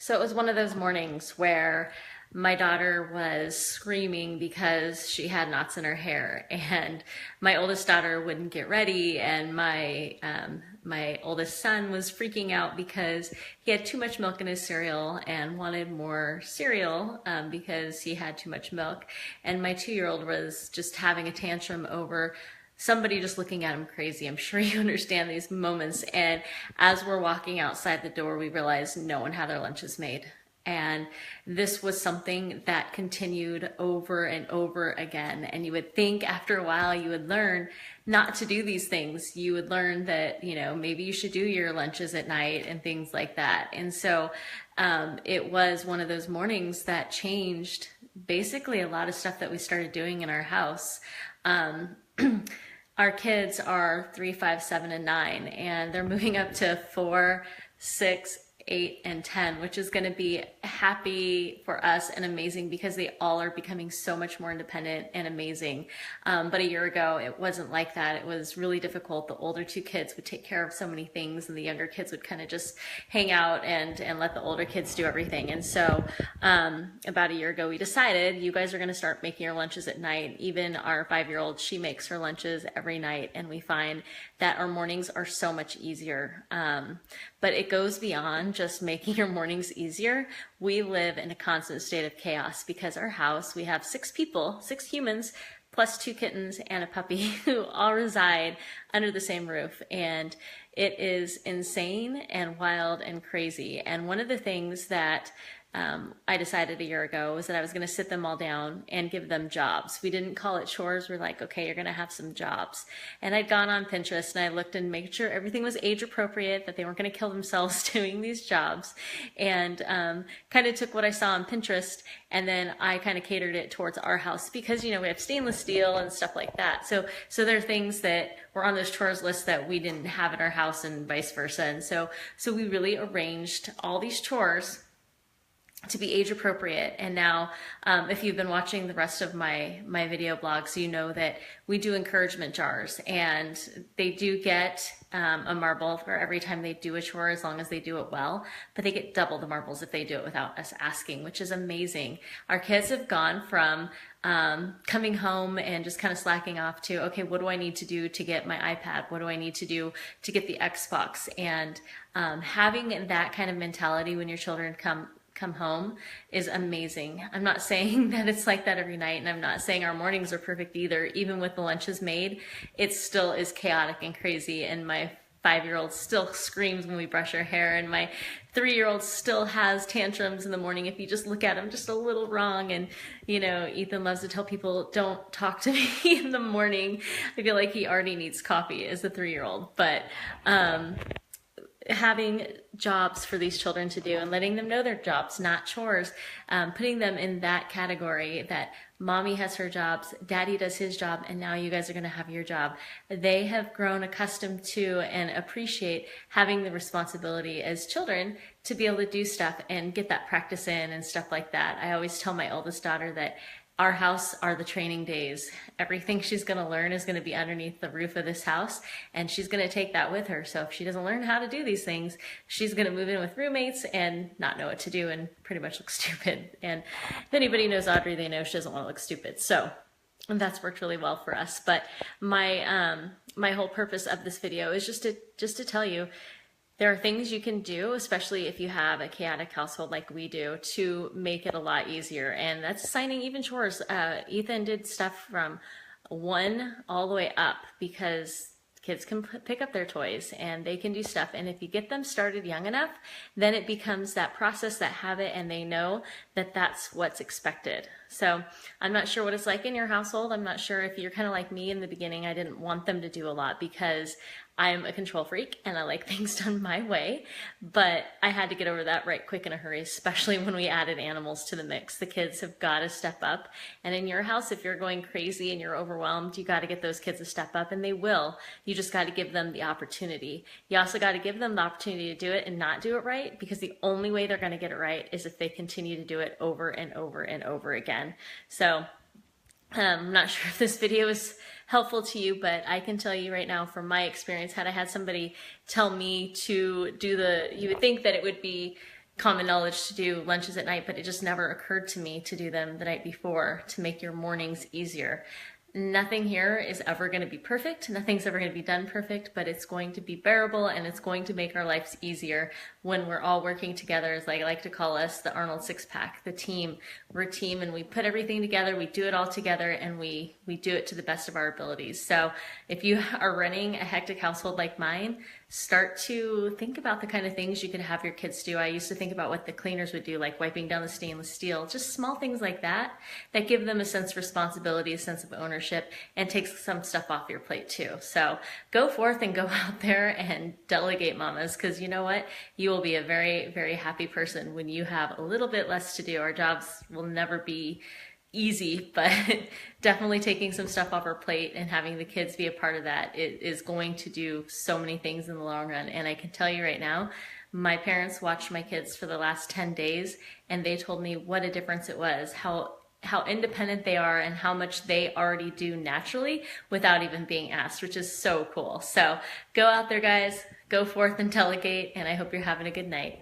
So it was one of those mornings where my daughter was screaming because she had knots in her hair, and my oldest daughter wouldn't get ready, and my oldest son was freaking out because he had too much milk in his cereal and wanted more cereal because he had too much milk, and my 2 year old was just having a tantrum over somebody just looking at him crazy. I'm sure you understand these moments. And as we're walking outside the door, we realized no one had their lunches made. And this was something that continued over and over again. And you would think after a while you would learn not to do these things. You would learn that, maybe you should do your lunches at night and things like that. And so it was one of those mornings that changed basically a lot of stuff that we started doing in our house. Our kids are 3, 5, 7, and 9, and they're moving up to 4, 6, 8, and 10, which is going to be happy for us and amazing because they all are becoming so much more independent and amazing. But a year ago, it wasn't like that. It was really difficult. The older two kids would take care of so many things, and the younger kids would kind of just hang out and let the older kids do everything. And so about a year ago, we decided you guys are going to start making your lunches at night. Even our 5-year-old, she makes her lunches every night, and we find that our mornings are so much easier. But it goes beyond just making your mornings easier. We live in a constant state of chaos because our house, we have 6 people, 6 humans, plus 2 kittens and a puppy who all reside under the same roof. And it is insane and wild and crazy. And one of the things that I decided a year ago was that I was going to sit them all down and give them jobs. We didn't call it chores. We're like, okay, you're going to have some jobs. And I'd gone on Pinterest and I looked and made sure everything was age appropriate, that they weren't going to kill themselves doing these jobs. And kind of took what I saw on Pinterest and then I kind of catered it towards our house because, we have stainless steel and stuff like that. So there are things that were on those chores list that we didn't have in our house and vice versa. And so we really arranged all these chores to be age appropriate. And now if you've been watching the rest of my video blogs, you know that we do encouragement jars, and they do get a marble for every time they do a chore as long as they do it well, but they get double the marbles if they do it without us asking, which is amazing. Our kids have gone from coming home and just kind of slacking off to, okay, what do I need to do to get my iPad? What do I need to do to get the Xbox? And having that kind of mentality when your children come home is amazing. I'm not saying that it's like that every night, and I'm not saying our mornings are perfect either. Even with the lunches made, it still is chaotic and crazy, and my 5-year-old still screams when we brush her hair, and my 3-year-old still has tantrums in the morning if you just look at him just a little wrong. And Ethan loves to tell people, don't talk to me in the morning. I feel like he already needs coffee as a 3-year-old. But having jobs for these children to do and letting them know their jobs, not chores, putting them in that category that mommy has her jobs, daddy does his job, and now you guys are going to have your job. They have grown accustomed to and appreciate having the responsibility as children to be able to do stuff and get that practice in and stuff like that. I always tell my oldest daughter that our house are the training days. Everything she's going to learn is going to be underneath the roof of this house, and she's going to take that with her. So if she doesn't learn how to do these things, she's going to move in with roommates and not know what to do and pretty much look stupid. And if anybody knows Audrey, they know she doesn't want to look stupid. So that's worked really well for us. But my whole purpose of this video is just to tell you, there are things you can do, especially if you have a chaotic household like we do, to make it a lot easier. And that's assigning even chores. Ethan did stuff from 1 all the way up because kids can pick up their toys and they can do stuff. And if you get them started young enough, then it becomes that process, that habit, and they know that that's what's expected. So I'm not sure what it's like in your household. I'm not sure if you're kind of like me in the beginning. I didn't want them to do a lot because I'm a control freak and I like things done my way, but I had to get over that right quick in a hurry, especially when we added animals to the mix. The kids have got to step up. And in your house, if you're going crazy and you're overwhelmed, you got to get those kids to step up, and they will. You just got to give them the opportunity. You also got to give them the opportunity to do it and not do it right, because the only way they're going to get it right is if they continue to do it over and over and over again. So I'm not sure if this video is helpful to you, but I can tell you right now from my experience, had I had somebody tell me to do you would think that it would be common knowledge to do lunches at night, but it just never occurred to me to do them the night before to make your mornings easier. Nothing here is ever going to be perfect. Nothing's ever going to be done perfect, but it's going to be bearable and it's going to make our lives easier when we're all working together, as I like to call us, the Arnold Six Pack, the team. We're a team and we put everything together, we do it all together, and we do it to the best of our abilities. So if you are running a hectic household like mine, start to think about the kind of things you could have your kids do. I used to think about what the cleaners would do, like wiping down the stainless steel, just small things like that, that give them a sense of responsibility, a sense of ownership, and takes some stuff off your plate too. So go forth and go out there and delegate, mamas, because you know what? You will be a very, very happy person when you have a little bit less to do. Our jobs will never be easy, but definitely taking some stuff off our plate and having the kids be a part of that is going to do so many things in the long run. And I can tell you right now, my parents watched my kids for the last 10 days and they told me what a difference it was, how independent they are and how much they already do naturally without even being asked, which is so cool. So go out there, guys, go forth and delegate, and I hope you're having a good night.